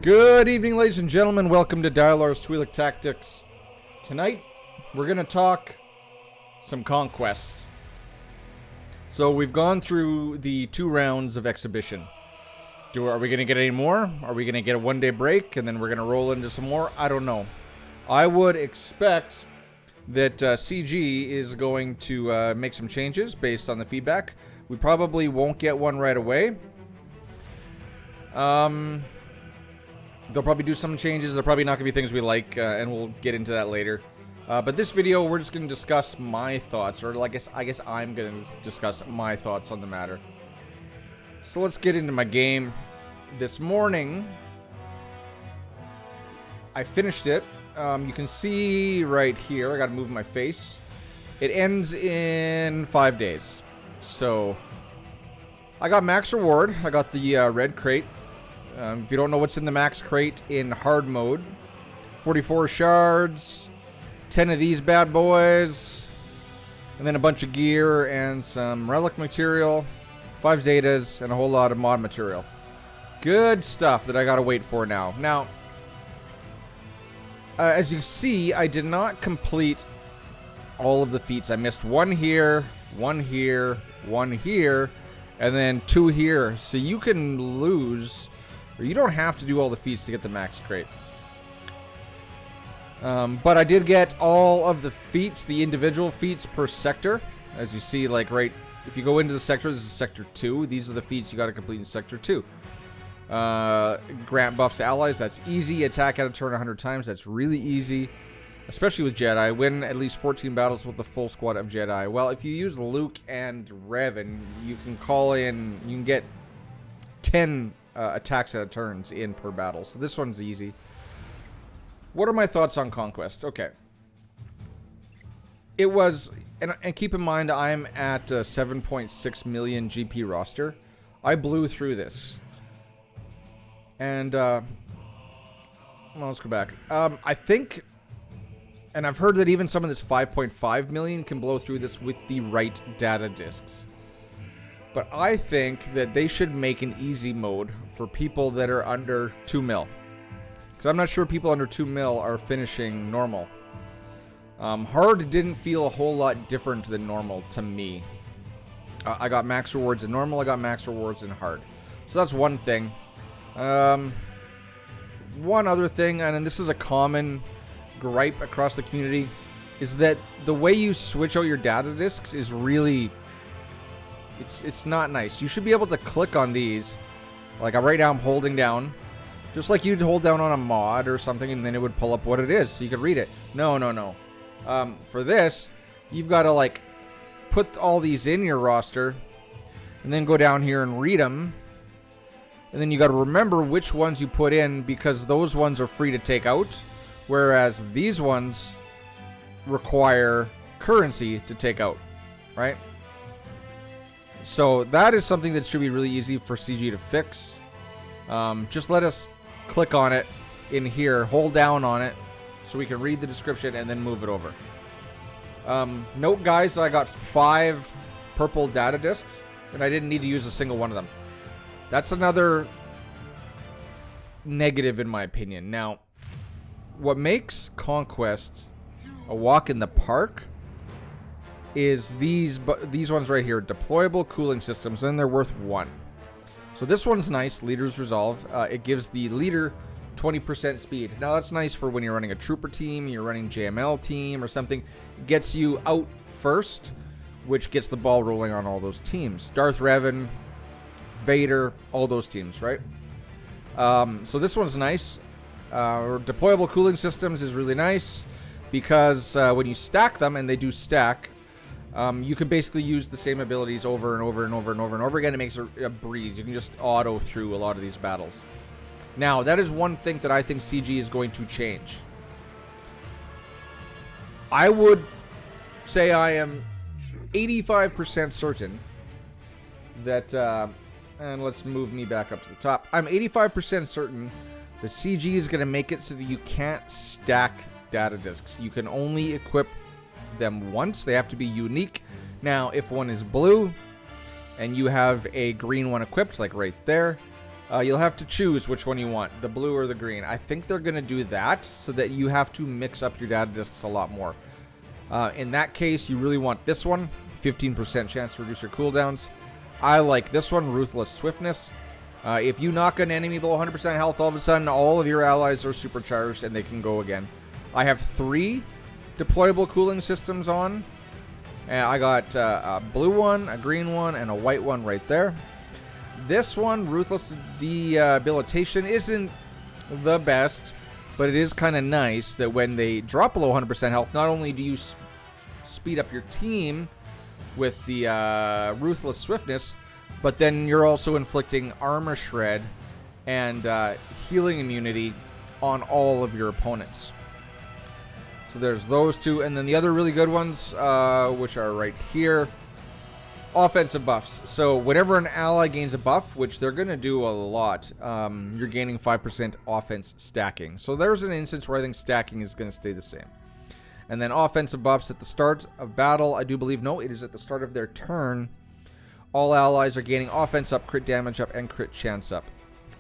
Good evening, ladies and gentlemen. Welcome to Dialar's Twi'lek Tactics. Tonight, we're going to talk some Conquest. So we've gone through the 2 rounds of exhibition. Are we going to get any more? Are we going to get a one-day break and then we're going to roll into some more? I don't know. I would expect that CG is going to make some changes based on the feedback. We probably won't get one right away. They'll probably do some changes. They're probably not going to be things we like, and we'll get into that later. But this video, we're just going to discuss my thoughts, or I guess I'm going to discuss my thoughts on the matter. So let's get into my game. This morning, I finished it. You can see right here, I got to move my face. It ends in 5 days. So, I got max reward. I got the red crate. If you don't know what's in the max crate in hard mode, 44 shards, 10 of these bad boys, and then a bunch of gear and some relic material, 5 zetas, and a whole lot of mod material. Good stuff that I gotta wait for now. Now, as you see, I did not complete all of the feats. I missed one here, one here, one here, and then 2 here. So you can lose... or you don't have to do all the feats to get the max crate. But I did get all of the feats, the individual feats per sector. As you see, like right, if you go into the sector, this is sector 2. These are the feats you got to complete in sector 2. Grant buffs to allies, that's easy. Attack out of turn 100 times, that's really easy. Especially with Jedi. Win at least 14 battles with the full squad of Jedi. Well, if you use Luke and Revan, you can call in, you can get 10 attacks out of turns in per battle. So this one's easy. What are my thoughts on Conquest? Okay. It was, and keep in mind, I'm at 7.6 million GP roster. I blew through this. And, well, let's go back. I think, and I've heard that even some of this 5.5 million can blow through this with the right data discs. But I think that they should make an easy mode for people that are under 2 mil. Because I'm not sure people under 2 mil are finishing normal. Hard didn't feel a whole lot different than normal to me. I got max rewards in normal, I got max rewards in hard. So that's one thing. One other thing, and this is a common gripe across the community, is that the way you switch out your data discs is really... It's not nice. You should be able to click on these. Like right now I'm holding down. Just like you'd hold down on a mod or something and then it would pull up what it is so you could read it. No. For this, you've got to like put all these in your roster and then go down here and read them. And then you got to remember which ones you put in because those ones are free to take out. Whereas these ones require currency to take out. Right? So that is something that should be really easy for CG to fix. Just let us click on it in here, hold down on it, so we can read the description and then move it over. Note, guys, I got 5 purple data discs, and I didn't need to use a single one of them. That's another negative in my opinion. Now, what makes Conquest a walk in the park is these ones right here, deployable cooling systems, and they're worth 1. So this one's nice, Leader's Resolve. It gives the leader 20% speed. Now that's nice for when you're running a trooper team, you're running JML team or something. It gets you out first, which gets the ball rolling on all those teams. Darth Revan, Vader, all those teams, right? So this one's nice. Deployable cooling systems is really nice because when you stack them, and they do stack, you can basically use the same abilities over and over and over and over and over again. It makes a breeze. You can just auto through a lot of these battles. Now, that is one thing that I think CG is going to change. I would say I am 85% certain that, and let's move me back up to the top. I'm 85% certain that CG is going to make it so that you can't stack data discs. You can only equip them once. They have to be unique. Now, if one is blue and you have a green one equipped, like right there, You'll have to choose which one you want, the blue or the green. I think they're going to do that so that you have to mix up your data discs a lot more. In that case, you really want this one, 15% chance to reduce your cooldowns. I like this one, Ruthless Swiftness. If you knock an enemy below 100% health, all of a sudden all of your allies are supercharged and they can go again. I have 3 deployable cooling systems on. I got a blue one, a green one, and a white one right there. This one, Ruthless Debilitation, isn't the best, but it is kind of nice that when they drop below 100% health, not only do you speed up your team with the Ruthless Swiftness, but then you're also inflicting Armor Shred and healing immunity on all of your opponents. So there's those 2, and then the other really good ones, which are right here. Offensive buffs. So whenever an ally gains a buff, which they're going to do a lot, you're gaining 5% offense stacking. So there's an instance where I think stacking is going to stay the same. And then offensive buffs at the start of battle. I do believe, no, it is at the start of their turn. All allies are gaining offense up, crit damage up, and crit chance up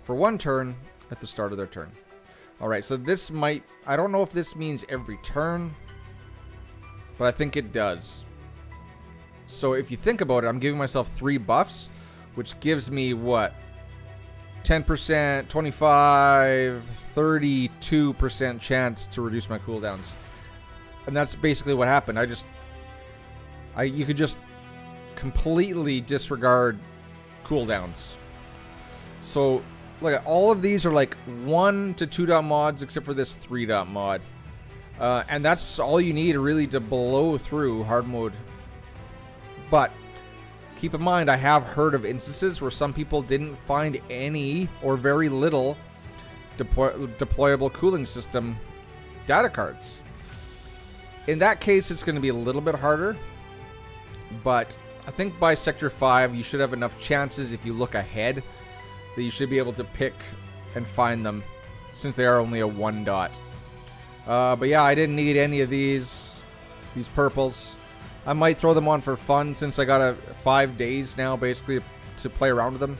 for 1 turn at the start of their turn. Alright, so this might... I don't know if this means every turn, but I think it does. So if you think about it, I'm giving myself 3 buffs, which gives me, what? 10%, 25, 32% chance to reduce my cooldowns. And that's basically what happened. You could just completely disregard cooldowns. So, look, all of these are like 1 to 2 dot mods, except for this 3 dot mod. And that's all you need really to blow through hard mode. But keep in mind, I have heard of instances where some people didn't find any or very little deployable cooling system data cards. In that case, it's going to be a little bit harder. But I think by Sector 5, you should have enough chances if you look ahead that you should be able to pick and find them, since they are only a 1 dot. But yeah, I didn't need any of these purples. I might throw them on for fun, since I got 5 days now, basically, to play around with them.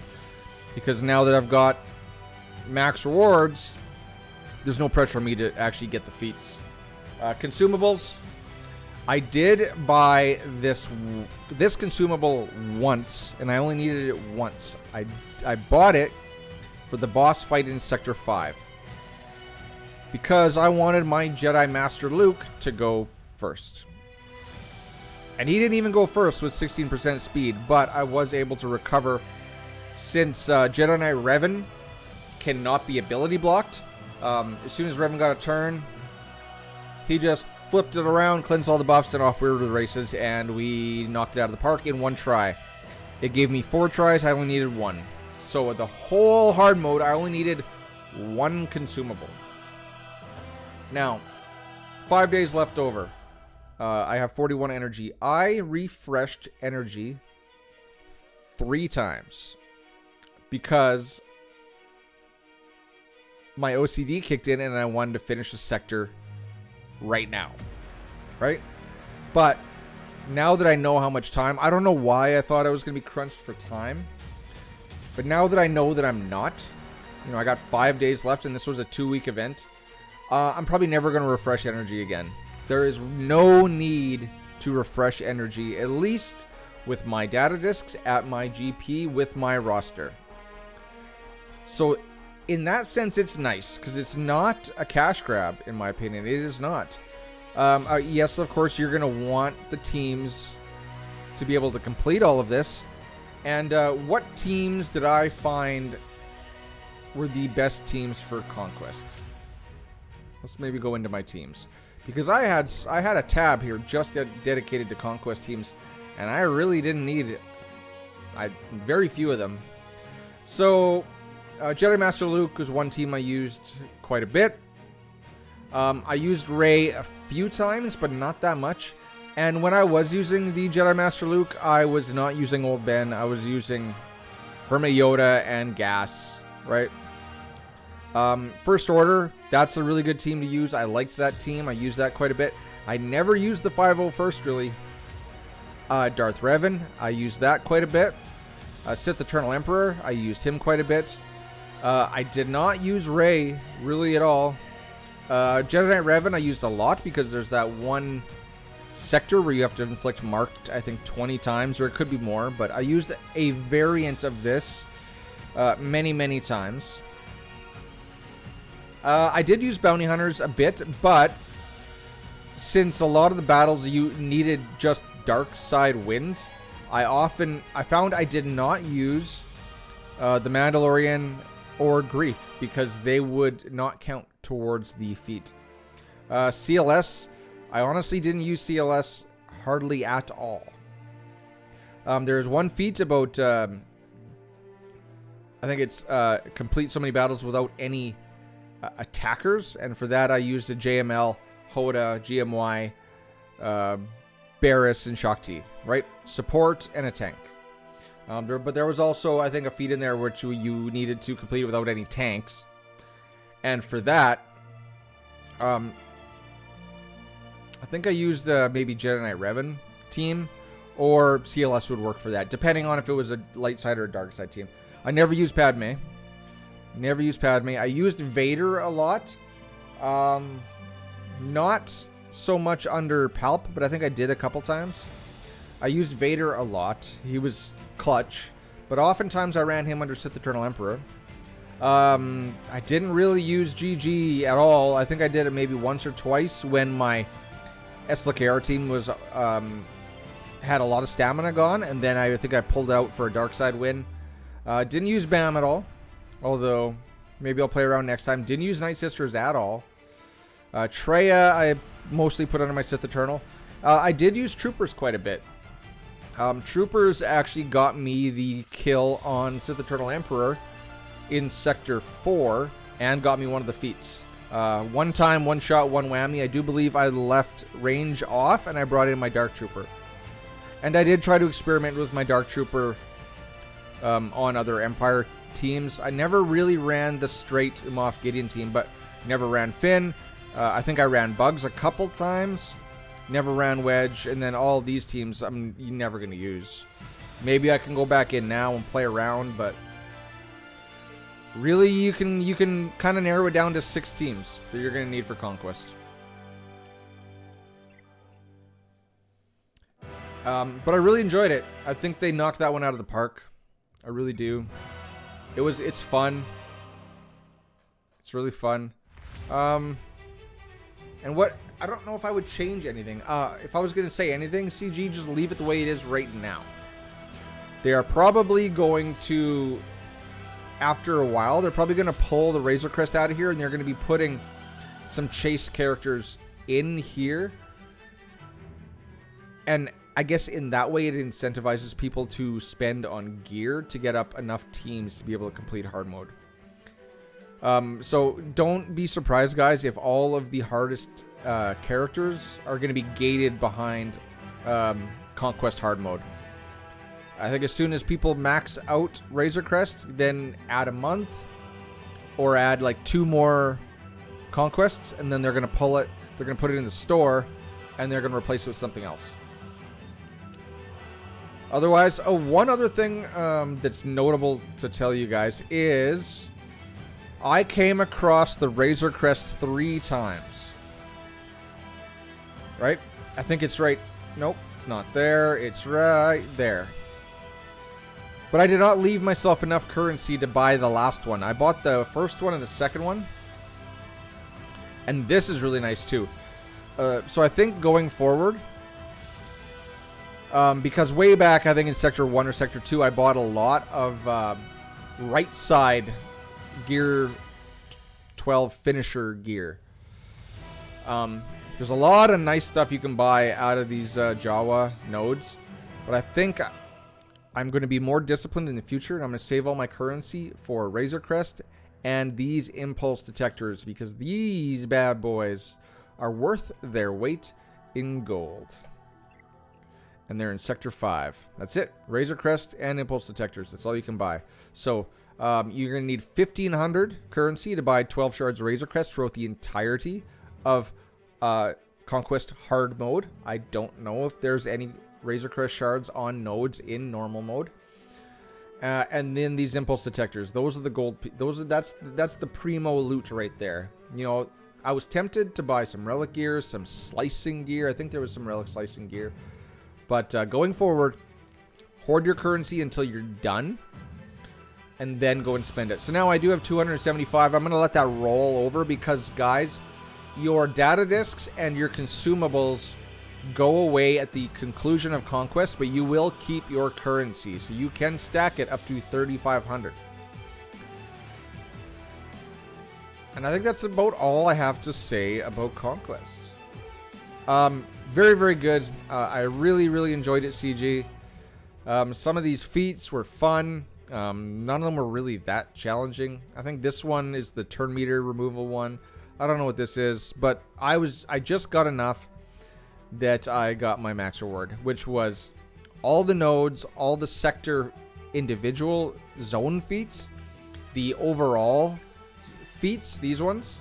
Because now that I've got max rewards, there's no pressure on me to actually get the feats. Consumables. I did buy this consumable once, and I only needed it once. I bought it for the boss fight in Sector 5. Because I wanted my Jedi Master Luke to go first. And he didn't even go first with 16% speed, but I was able to recover, since Jedi Knight Revan cannot be ability blocked. As soon as Revan got a turn, he just flipped it around, cleansed all the buffs, and off we were to the races, and we knocked it out of the park in 1 try. It gave me 4 tries, I only needed 1. So with the whole hard mode, I only needed 1 consumable. Now, 5 days left over. I have 41 energy. I refreshed energy 3 times because my OCD kicked in and I wanted to finish the sector right now. Right? But now that I know how much time, I don't know why I thought I was going to be crunched for time. But now that I know that I'm not, I got 5 days left and this was a 2-week event, I'm probably never going to refresh energy again. There is no need to refresh energy, at least with my data discs at my GP with my roster. So in that sense, it's nice, because it's not a cash grab, in my opinion. It is not. Yes, of course, you're going to want the teams to be able to complete all of this. And what teams did I find were the best teams for Conquest? Let's maybe go into my teams. Because I had a tab here just dedicated to Conquest teams, and I really didn't need it. Very few of them. So, Jedi Master Luke was one team I used quite a bit. I used Rey a few times, but not that much. And when I was using the Jedi Master Luke, I was not using Old Ben. I was using Hermit Yoda and Gas, right? First Order, that's a really good team to use. I liked that team. I used that quite a bit. I never used the 501st, really. Darth Revan, I used that quite a bit. Sith Eternal Emperor, I used him quite a bit. I did not use Rey really at all. Jedi Knight Revan I used a lot because there's that one sector where you have to inflict marked, I think, 20 times, or it could be more, but I used a variant of this many times. I did use Bounty Hunters a bit, but since a lot of the battles you needed just dark side wins, I found I did not use the Mandalorian or Grief because they would not count towards the feat. CLS, I honestly didn't use CLS hardly at all. There's one feat about, I think it's complete so many battles without any attackers, and for that I used a JML, Hoda, GMY, Barriss, and Shakti, right? Support and a tank. But there was also, I think, a feat in there which you needed to complete without any tanks. And for that, I think I used maybe Jedi Knight Revan team, or CLS would work for that, depending on if it was a light side or a dark side team. I never used Padme. I used Vader a lot. Not so much under Palp, but I think I did a couple times. I used Vader a lot. He was clutch, but oftentimes I ran him under Sith Eternal Emperor. I didn't really use GG at all. I think I did it maybe once or twice when my SWGOH team was had a lot of stamina gone, and then I think I pulled out for a dark side win. Didn't use BAM at all, although maybe I'll play around next time. Didn't use Night Sisters at all. Traya I mostly put under my Sith Eternal. I did use Troopers quite a bit. Troopers actually got me the kill on Sith Eternal Emperor in Sector 4 and got me one of the feats. One time, one shot, one whammy. I do believe I left range off and I brought in my Dark Trooper. And I did try to experiment with my Dark Trooper on other Empire teams. I never really ran the straight Moff Gideon team, but never ran Finn. I think I ran Bugs a couple times. Never ran Wedge, and then all these teams I'm never going to use. Maybe I can go back in now and play around, but really you can kind of narrow it down to 6 teams that you're going to need for Conquest. But I really enjoyed it. I think they knocked that one out of the park. I really do. It's fun. It's really fun. And what I don't know if I would change anything. If I was going to say anything, CG, just leave it the way it is right now. They are probably going to, after a while, they're probably going to pull the Razor Crest out of here, and they're going to be putting some chase characters in here. And I guess in that way, it incentivizes people to spend on gear to get up enough teams to be able to complete hard mode. So don't be surprised, guys, if all of the hardest characters are going to be gated behind Conquest hard mode. I think as soon as people max out Razor Crest, then add a month or add like 2 more Conquests, and then they're going to pull it. They're going to put it in the store, and they're going to replace it with something else. Otherwise, one other thing that's notable to tell you guys is I came across the Razor Crest 3 times. Right? I think it's right. Nope, it's not there. It's right there. But I did not leave myself enough currency to buy the last one. I bought the first one and the second one. And this is really nice too. So I think going forward, because way back, I think in Sector 1 or Sector 2, I bought a lot of right side gear 12 finisher gear. There's a lot of nice stuff you can buy out of these Jawa nodes, but I think I'm going to be more disciplined in the future, and I'm going to save all my currency for Razor Crest and these impulse detectors, because these bad boys are worth their weight in gold. And they're in Sector 5. That's it. Razor Crest and impulse detectors. That's all you can buy. So you're going to need 1,500 currency to buy 12 shards of Razor Crest throughout the entirety of Conquest hard mode. I don't know if there's any Razor Crest shards on nodes in normal mode. And then these impulse detectors. Those are the gold. That's the primo loot right there. You know, I was tempted to buy some relic gear, some slicing gear. I think there was some relic slicing gear. But going forward, hoard your currency until you're done, and then go and spend it. So now I do have 275. I'm going to let that roll over because, guys, your data discs and your consumables go away at the conclusion of Conquest, but you will keep your currency. So you can stack it up to 3,500. And I think that's about all I have to say about Conquest. Very, very good. I really, really enjoyed it, CG. Some of these feats were fun. None of them were really that challenging. I think this one is the turn meter removal one. I don't know what this is, but I just got enough that I got my max reward, which was all the nodes, all the sector individual zone feats, the overall feats, these ones,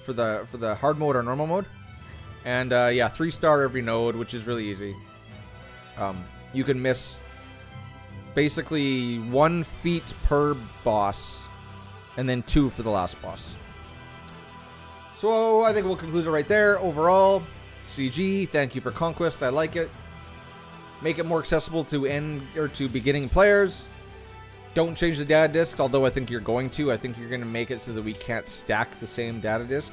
for the hard mode or normal mode. And yeah, 3-star every node, which is really easy. You can miss basically 1 feat per boss, and then 2 for the last boss. So I think we'll conclude it right there. Overall, CG, thank you for Conquest. I like it. Make it more accessible to beginning players. Don't change the data disc, although I think you're going to. I think you're going to make it so that we can't stack the same data disc.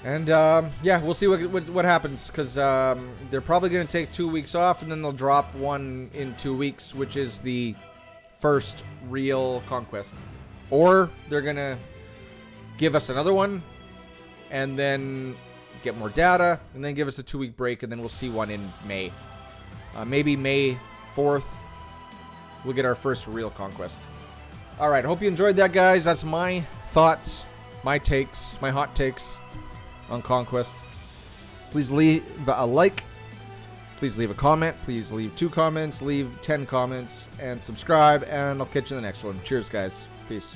And yeah, we'll see what happens, because they're probably going to take 2 weeks off, and then they'll drop one in 2 weeks, which is the first real Conquest. Or they're going to give us another one, and then get more data, and then give us a 2-week break, and then we'll see one in May. Maybe May 4th, we'll get our first real Conquest. Alright, hope you enjoyed that, guys. That's my thoughts, my takes, my hot takes on Conquest. Please leave a like, please leave a comment, please leave 2 comments, leave 10 comments, and subscribe, and I'll catch you in the next one. Cheers, guys. Peace.